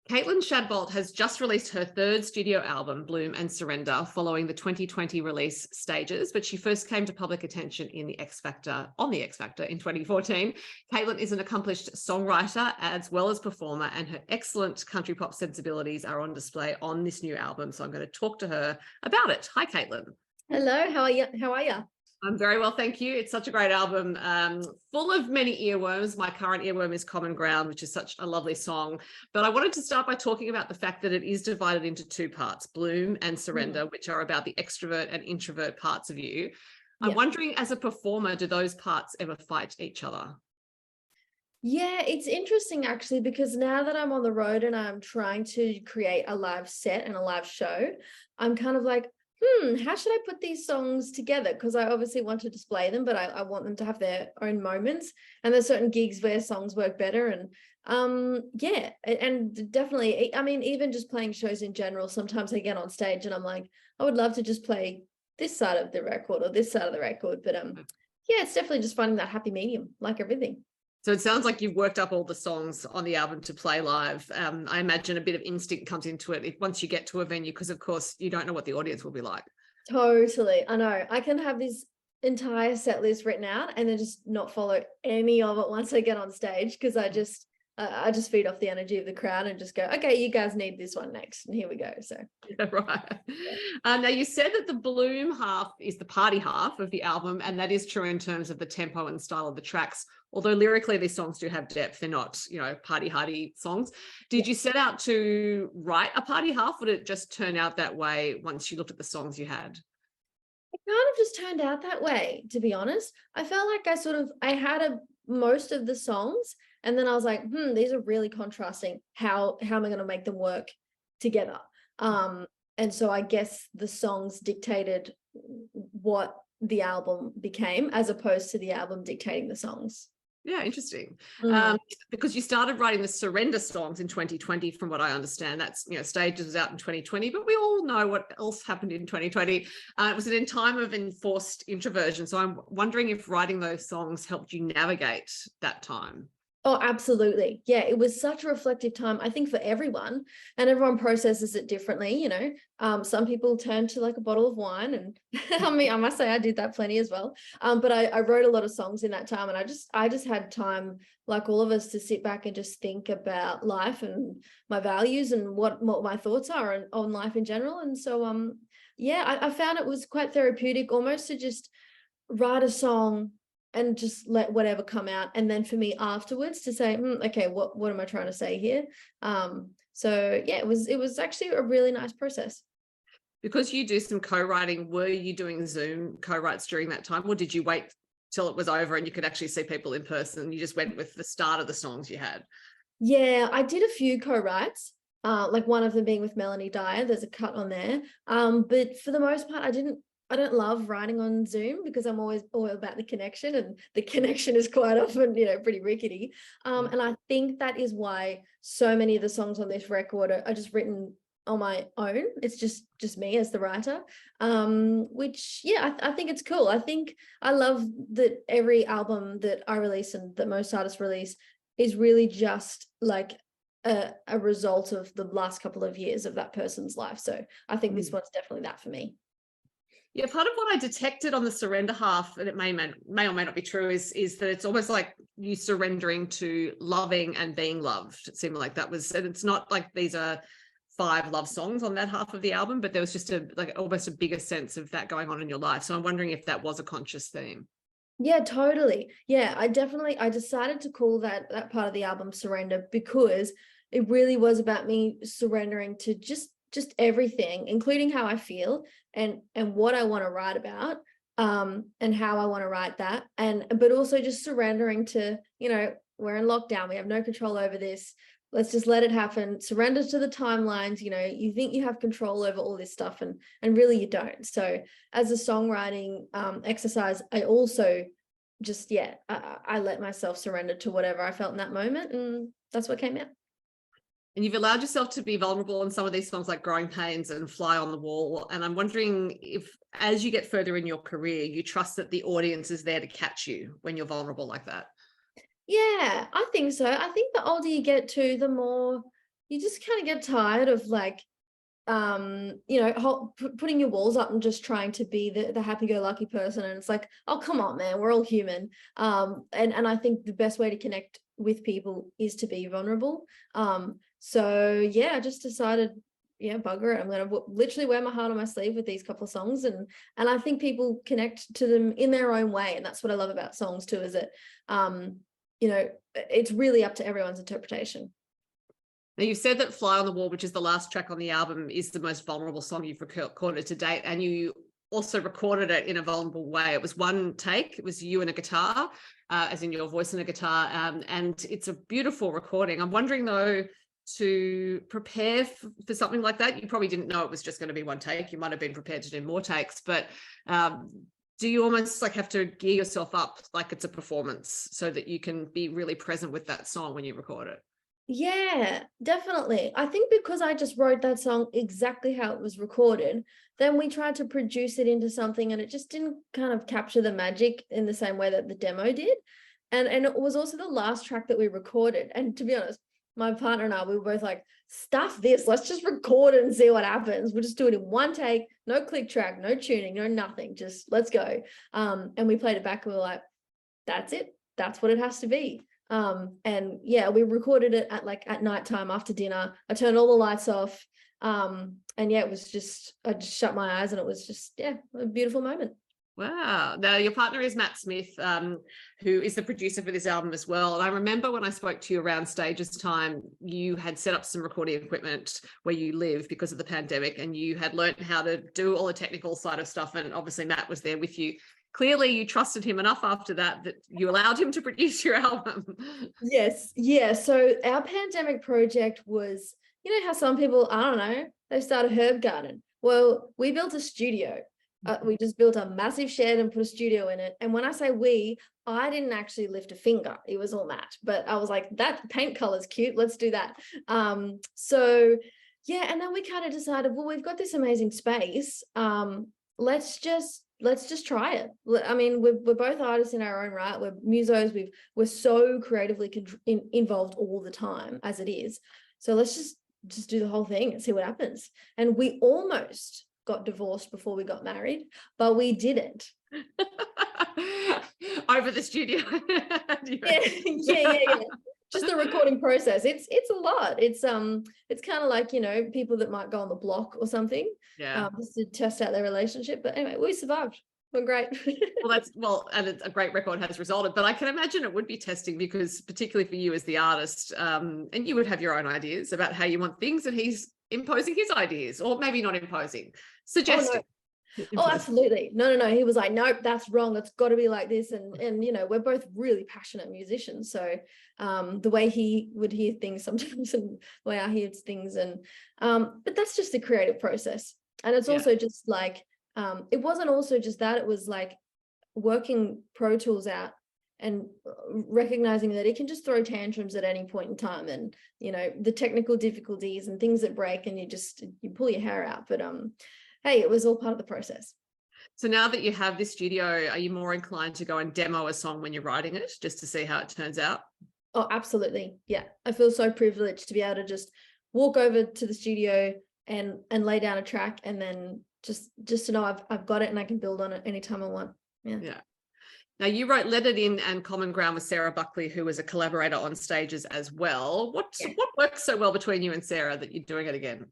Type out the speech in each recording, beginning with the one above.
Caitlyn Shadbolt has just released her third studio album, Bloom and Surrender, following the 2020 release stages, but she first came to public attention in the X Factor, in 2014. Caitlyn is an accomplished songwriter as well as performer, and her excellent country pop sensibilities are on display on this new album. So I'm going to talk to her about it. Hi, Caitlyn. Hello, how are you? I'm very well, thank you. It's such a great album, full of many earworms. My current earworm is Common Ground, which is such a lovely song. But I wanted to start by talking about the fact that it is divided into two parts, Bloom and Surrender, which are about the extrovert and introvert parts of you. I'm wondering, as a performer, do those parts ever fight each other? Yeah, it's interesting actually, because now that I'm on the road and I'm trying to create a live set and a live show, I'm kind of like, how should I put these songs together? Because I obviously want to display them, but I want them to have their own moments. And there's certain gigs where songs work better. And yeah, and definitely, I mean, even just playing shows in general, sometimes I get on stage and I'm like, I would love to just play this side of the record or this side of the record. But yeah, it's definitely just finding that happy medium, like everything. So it sounds like you've worked up all the songs on the album to play live. I imagine a bit of instinct comes into it once you get to a venue, because of course you don't know what the audience will be like. Totally. I know. I can have this entire set list written out and then just not follow any of it once I get on stage, because I just feed off the energy of the crowd and just go, okay, you guys need this one next, and here we go. So right. Now, you said that the Bloom half is the party half of the album, and that is true in terms of the tempo and style of the tracks. Although lyrically these songs do have depth, they're not, party hardy songs. Did you set out to write a party half, or did it just turn out that way once you looked at the songs you had? It kind of just turned out that way, to be honest. I felt like I had most of the songs, and then I was like, these are really contrasting. How am I going to make them work together? And so I guess the songs dictated what the album became, as opposed to the album dictating the songs. Yeah, interesting. Because you started writing the Surrender songs in 2020, from what I understand. That's, Stages was out in 2020, but we all know what else happened in 2020. It was in time of enforced introversion. So I'm wondering if writing those songs helped you navigate that time. Oh, absolutely. Yeah, it was such a reflective time, I think, for everyone, and everyone processes it differently. Some people turn to like a bottle of wine, and I mean, I must say I did that plenty as well. But I wrote a lot of songs in that time, and I just had time, like all of us, to sit back and just think about life and my values and what my thoughts are on life in general. And so, yeah, I found it was quite therapeutic, almost, to just write a song and just let whatever come out, and then for me afterwards to say, okay, what am I trying to say here? So yeah, it was actually a really nice process. Because you do some co-writing, were you doing Zoom co-writes during that time, or did you wait till it was over and you could actually see people in person, and you just went with the start of the songs you had? Yeah, I did a few co-writes, like one of them being with Melanie Dyer. There's a cut on there, but for the most part I don't love writing on Zoom, because I'm always all about the connection, and the connection is quite often, pretty rickety. And I think that is why so many of the songs on this record are just written on my own. It's just me as the writer, which, yeah, I think it's cool. I think I love that every album that I release and that most artists release is really just like a result of the last couple of years of that person's life. So I think this one's definitely that for me. Yeah, part of what I detected on the Surrender half, and it may or may not be true, is that it's almost like you surrendering to loving and being loved. It seemed like that was, and it's not like these are 5 love songs on that half of the album, but there was just almost a bigger sense of that going on in your life. So I'm wondering if that was a conscious theme. Yeah, totally. Yeah, I decided to call that part of the album Surrender, because it really was about me surrendering to just everything, including how I feel and what I want to write about, and how I want to write that, but also just surrendering to, we're in lockdown, we have no control over this, let's just let it happen, surrender to the timelines. You think you have control over all this stuff, and really you don't. So as a songwriting exercise, I also just, I let myself surrender to whatever I felt in that moment, and that's what came out. And you've allowed yourself to be vulnerable on some of these songs like Growing Pains and Fly on the Wall. And I'm wondering if, as you get further in your career, you trust that the audience is there to catch you when you're vulnerable like that. Yeah, I think so. I think the older you get too, the more you just kind of get tired of like, you know, putting your walls up and just trying to be the happy-go-lucky person. And it's like, oh, come on, man, we're all human. And I think the best way to connect with people is to be vulnerable. So yeah, I just decided, yeah, bugger it, I'm gonna literally wear my heart on my sleeve with these couple of songs, and I think people connect to them in their own way. And that's what I love about songs too, is that you know, it's really up to everyone's interpretation. Now, you said that Fly on the Wall, which is the last track on the album, is the most vulnerable song you've recorded to date. And you also recorded it in a vulnerable way. It was one take. It was you and a guitar, as in your voice and a guitar. And it's a beautiful recording. I'm wondering, though, to prepare for something like that, you probably didn't know it was just going to be one take. You might have been prepared to do more takes. But do you almost like have to gear yourself up like it's a performance so that you can be really present with that song when you record it? Yeah, definitely. I think because I just wrote that song exactly how it was recorded, then we tried to produce it into something and it just didn't kind of capture the magic in the same way that the demo did. And it was also the last track that we recorded. And to be honest, my partner and I, we were both like, stuff this, let's just record it and see what happens. We'll just do it in one take, no click track, no tuning, no nothing, just let's go. And we played it back and we were like, that's it. That's what it has to be. And yeah, we recorded it at nighttime after dinner. I turned all the lights off. And yeah, it was just, I just shut my eyes and it was just, yeah, a beautiful moment. Wow. Now, your partner is Matt Smith, who is the producer for this album as well. And I remember when I spoke to you around Stages time, you had set up some recording equipment where you live because of the pandemic, and you had learned how to do all the technical side of stuff. And obviously Matt was there with you. Clearly you trusted him enough after that you allowed him to produce your album. Yes. Yeah. So our pandemic project was, you know how some people, I don't know, they start a herb garden. Well, we built a studio. We just built a massive shed and put a studio in it. And when I say we, I didn't actually lift a finger. It was all Matt. But I was like, that paint color's cute. Let's do that. So yeah, and then we kind of decided, well, we've got this amazing space. Let's just try it. I mean, we're both artists in our own right. We're musos. We're so creatively involved all the time as it is. So let's just do the whole thing and see what happens. And we almost got divorced before we got married, but we didn't. Over the studio. yeah. Just the recording process. It's a lot. It's kind of like, you know, people that might go on the block or something, just to test out their relationship. But anyway, we survived. We're great. And it's a great record has resulted. But I can imagine it would be testing, because particularly for you as the artist, and you would have your own ideas about how you want things, and he's imposing his ideas, or maybe not imposing, suggesting. Oh, absolutely. No. He was like, nope, that's wrong. It's got to be like this. And you know, we're both really passionate musicians. So the way he would hear things sometimes and the way I hear things, and but that's just the creative process. And it's also just like, it wasn't also just that, it was like working Pro Tools out and recognizing that it can just throw tantrums at any point in time, and you know, the technical difficulties and things that break, and you pull your hair out. But hey, it was all part of the process. So now that you have this studio, are you more inclined to go and demo a song when you're writing it, just to see how it turns out? Oh, absolutely. Yeah. I feel so privileged to be able to just walk over to the studio and lay down a track, and then just to know I've got it and I can build on it anytime I want. Yeah. Now, you wrote Let It In and Common Ground with Sarah Buckley, who was a collaborator on Stages as well. What works so well between you and Sarah that you're doing it again?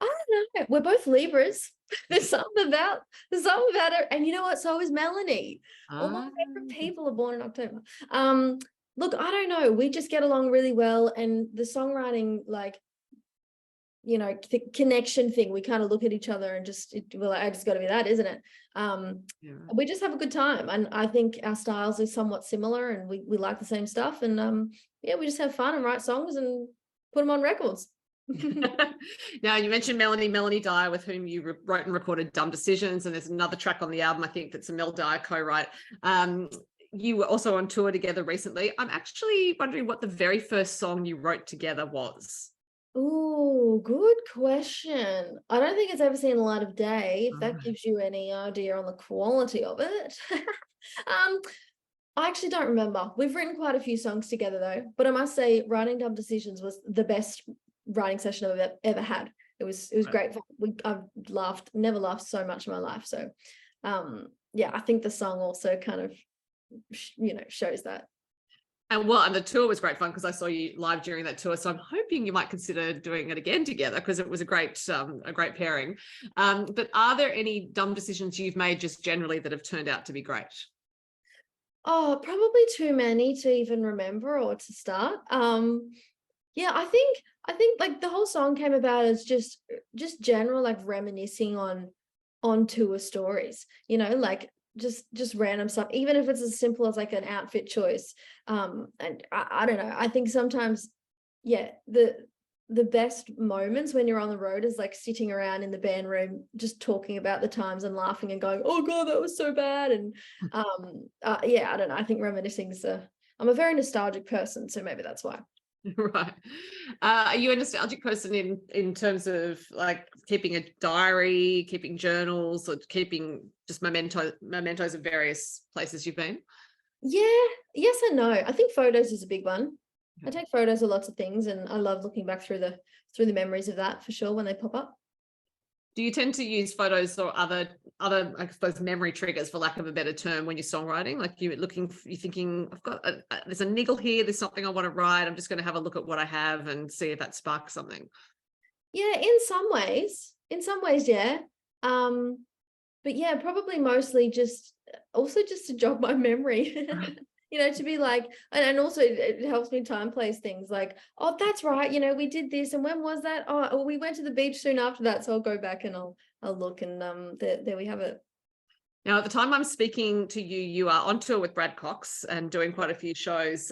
I don't know. We're both Libras. There's something about it. And you know what? So is Melanie. All my favorite people are born in October. Look, I don't know. We just get along really well. And the songwriting, like, you know, the connection thing, we kind of look at each other and we're like, I just got to be that, isn't it? We just have a good time. And I think our styles are somewhat similar, and we like the same stuff. And we just have fun and write songs and put them on records. Now, you mentioned Melanie Dyer, with whom you wrote and recorded Dumb Decisions, and there's another track on the album, I think, that's a Mel Dyer co-write. You were also on tour together recently. I'm actually wondering what the very first song you wrote together was. Oh, good question. I don't think it's ever seen the light of day, if that gives you any idea on the quality of it. I actually don't remember. We've written quite a few songs together though, but I must say writing Dumb Decisions was the best writing session I've ever had. It was great. I've never laughed so much in my life. So yeah, I think the song also kind of shows that. And the tour was great fun because I saw you live during that tour. So I'm hoping you might consider doing it again together because it was a great pairing. But are there any dumb decisions you've made just generally that have turned out to be great? Oh, probably too many to even remember or to start. Yeah, I think like the whole song came about as just general like reminiscing on tour stories, like just random stuff, even if it's as simple as like an outfit choice. And I don't know, I think sometimes, yeah, the best moments when you're on the road is like sitting around in the band room just talking about the times and laughing and going, oh god, that was so bad. And yeah, I don't know, I think reminiscing is I'm a very nostalgic person, so maybe that's why. Right. Are you a nostalgic person in terms of like keeping a diary, keeping journals, or keeping just mementos of various places you've been? Yeah, yes and no. I think photos is a big one. I take photos of lots of things, and I love looking back through the memories of that for sure when they pop up. Do you tend to use photos or other, I suppose, memory triggers, for lack of a better term, when you're songwriting? Like you're thinking, I've got there's a niggle here, there's something I want to write. I'm just going to have a look at what I have and see if that sparks something. Yeah, in some ways, yeah. But yeah, probably mostly just to jog my memory. To be like, and also it helps me time place things like, oh, that's right, we did this, and when was that? Oh, we went to the beach soon after that, so I'll go back and I'll look, and there we have it. Now, at the time I'm speaking to you, you are on tour with Brad Cox and doing quite a few shows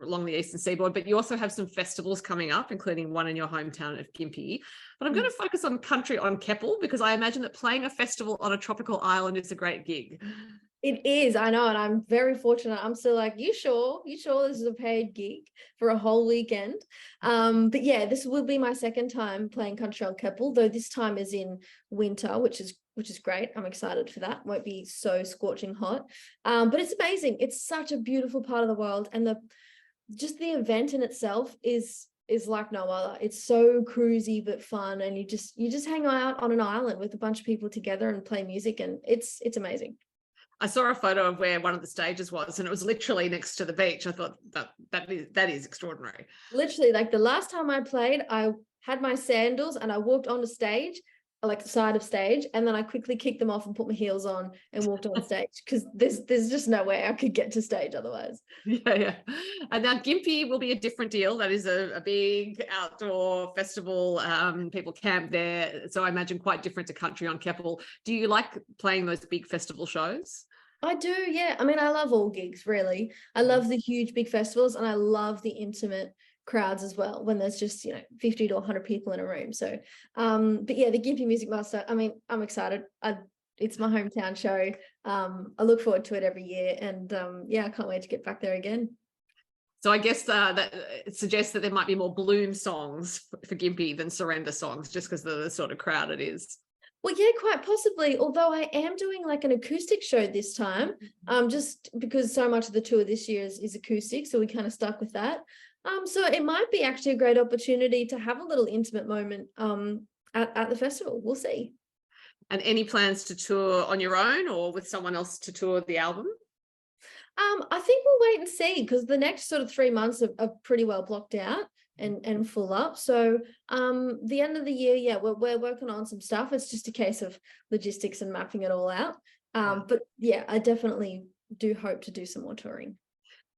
along the Eastern Seaboard, but you also have some festivals coming up, including one in your hometown of Gympie. But I'm going to focus on country on Keppel, because I imagine that playing a festival on a tropical island is a great gig. It is, I know, and I'm very fortunate. I'm still like, you sure this is a paid gig for a whole weekend? But yeah, this will be my second time playing country on Keppel, though this time is in winter, which is great. I'm excited for that. Won't be so scorching hot. But it's amazing. It's such a beautiful part of the world, and the event in itself is like no other. It's so cruisy but fun, and you just hang out on an island with a bunch of people together and play music, and it's amazing. I saw a photo of where one of the stages was, and it was literally next to the beach. I thought that is extraordinary. Literally, like the last time I played, I had my sandals and I walked on the stage, like the side of stage, and then I quickly kicked them off and put my heels on and walked on stage, because there's just no way I could get to stage otherwise. Yeah. And now Gympie will be a different deal. That is a big outdoor festival. People camp there. So I imagine quite different to country on Keppel. Do you like playing those big festival shows? I do, yeah. I mean, I love all gigs, really. I love the huge big festivals, and I love the intimate crowds as well, when there's just 50 to 100 people in a room. So but yeah, the Gympie Music Master, I mean, I'm excited. It's my hometown show. I look forward to it every year, and yeah, I can't wait to get back there again. So I guess that it suggests that there might be more Bloom songs for Gympie than Surrender songs, just because of the sort of crowd it is. Well, yeah, quite possibly. Although I am doing like an acoustic show this time, just because so much of the tour this year is acoustic, so we kind of stuck with that. So it might be actually a great opportunity to have a little intimate moment at the festival. We'll see. And any plans to tour on your own or with someone else to tour the album? I think we'll wait and see, because the next sort of 3 months are pretty well blocked out and full up. So the end of the year, yeah, we're working on some stuff. It's just a case of logistics and mapping it all out. But yeah, I definitely do hope to do some more touring.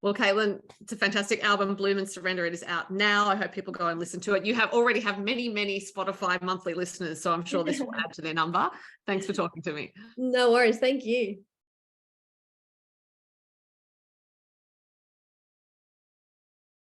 Well, Caitlyn, it's a fantastic album, Bloom and Surrender. It is out now. I hope people go and listen to it. You already have many, many Spotify monthly listeners, so I'm sure this will add to their number. Thanks for talking to me. No worries. Thank you.